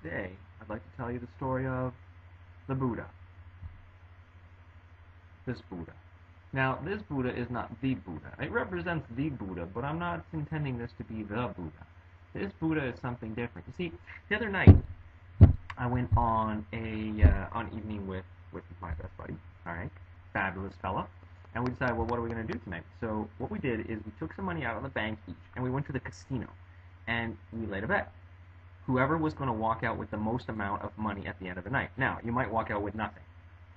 Today, I'd like to tell you the story of the Buddha. This Buddha. Now, this Buddha is not the Buddha. It represents the Buddha, but I'm not intending this to be the Buddha. This Buddha is something different. You see, the other night, I went on an evening with my best buddy, alright, fabulous fella, and we decided, well, what are we going to do tonight? So what we did is we took some money out on the bank each, and we went to the casino, and we laid a bet. Whoever was going to walk out with the most amount of money at the end of the night. Now, you might walk out with nothing,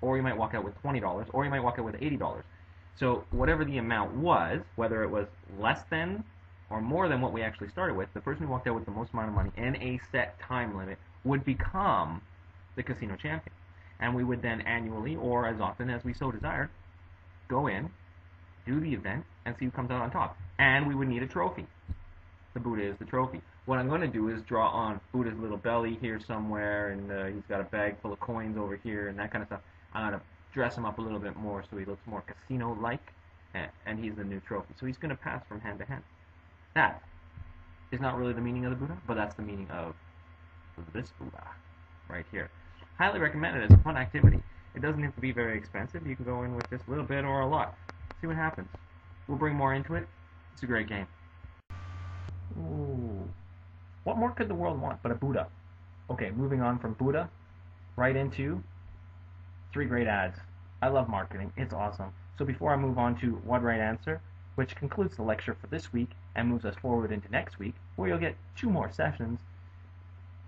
or you might walk out with $20, or you might walk out with $80. So whatever the amount was, whether it was less than or more than what we actually started with, the person who walked out with the most amount of money in a set time limit would become the casino champion. And we would then annually, or as often as we so desired, go in, do the event, and see who comes out on top. And we would need a trophy. The Buddha is the trophy. What I'm going to do is draw on Buddha's little belly here somewhere, and he's got a bag full of coins over here, and that kind of stuff. I'm going to dress him up a little bit more so he looks more casino-like, and he's the new trophy. So he's going to pass from hand to hand. That is not really the meaning of the Buddha, but that's the meaning of this Buddha right here. Highly recommend it. It's a fun activity. It doesn't have to be very expensive. You can go in with just a little bit or a lot. See what happens. We'll bring more into it. It's a great game. Ooh. What more could the world want but a Buddha? Okay, moving on from Buddha right into 3 great ads. I love marketing. It's awesome. So before I move on to One Right Answer, which concludes the lecture for this week and moves us forward into next week, where you'll get 2 more sessions,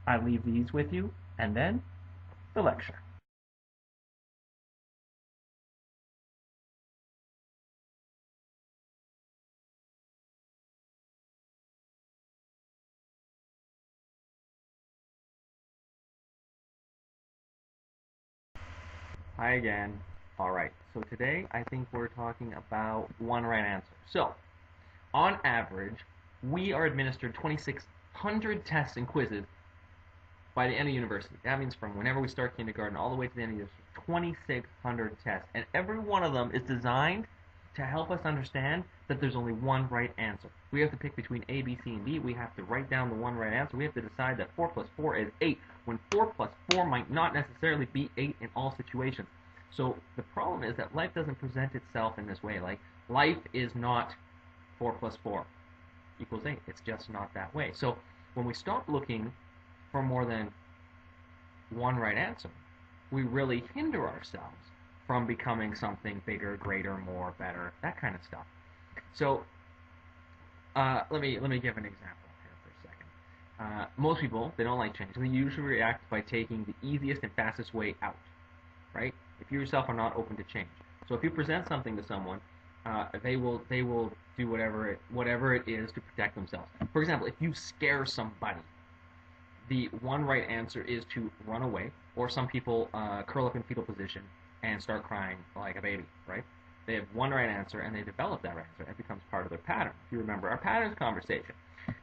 I leave these with you, and then the lecture. Hi again. Alright, so today I think we're talking about one right answer. So, on average, we are administered 2,600 tests and quizzes by the end of university. That means from whenever we start kindergarten all the way to the end of university, 2,600 tests. And every one of them is designed to help us understand that there's only one right answer. We have to pick between A, B, C, and D. We have to write down the one right answer. We have to decide that 4 plus 4 is 8, when 4 plus 4 might not necessarily be 8 in all situations. So the problem is that life doesn't present itself in this way. Like, life is not 4 plus 4 equals 8. It's just not that way. So when we stop looking for more than one right answer, we really hinder ourselves from becoming something bigger, greater, more, better, that kind of stuff. So let me give an example here for a second. Most people, they don't like change, and they usually react by taking the easiest and fastest way out, right? If you yourself are not open to change. So if you present something to someone, they will do whatever it is to protect themselves. For example, if you scare somebody, the one right answer is to run away, or some people curl up in fetal position and start crying like a baby, right? They have one right answer, and they develop that right answer. It becomes part of their pattern. If you remember our patterns conversation.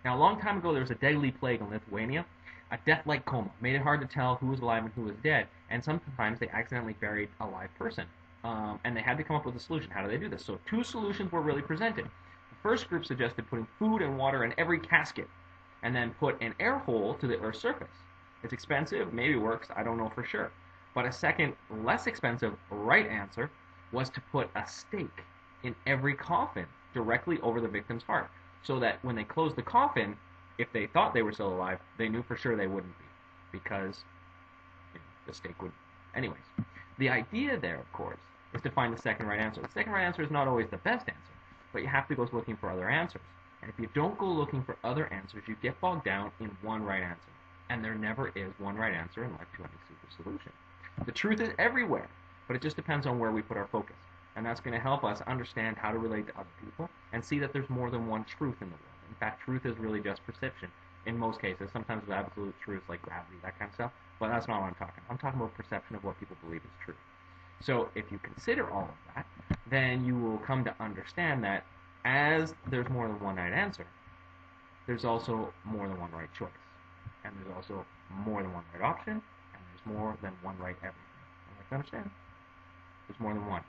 Now, a long time ago, there was a deadly plague in Lithuania, a death-like coma. Made it hard to tell who was alive and who was dead, and sometimes they accidentally buried a live person. And they had to come up with a solution. How do they do this? So 2 solutions were really presented. The first group suggested putting food and water in every casket, and then put an air hole to the Earth's surface. It's expensive, maybe works, I don't know for sure. But a second, less expensive right answer was to put a stake in every coffin directly over the victim's heart, so that when they closed the coffin, if they thought they were still alive, they knew for sure they wouldn't be, because the stake would. Anyways, the idea there, of course, is to find the second right answer. The second right answer is not always the best answer, but you have to go looking for other answers. And if you don't go looking for other answers, you get bogged down in one right answer. And there never is one right answer in life to any super solution. The truth is everywhere, but it just depends on where we put our focus. And that's going to help us understand how to relate to other people and see that there's more than one truth in the world. In fact, truth is really just perception in most cases. Sometimes with absolute truths like gravity, that kind of stuff, but that's not what I'm talking about. I'm talking about perception of what people believe is true. So if you consider all of that, then you will come to understand that as there's more than one right answer, there's also more than one right choice. And there's also more than one right option, and there's more than one right everything. I'd like to understand. There's more than one.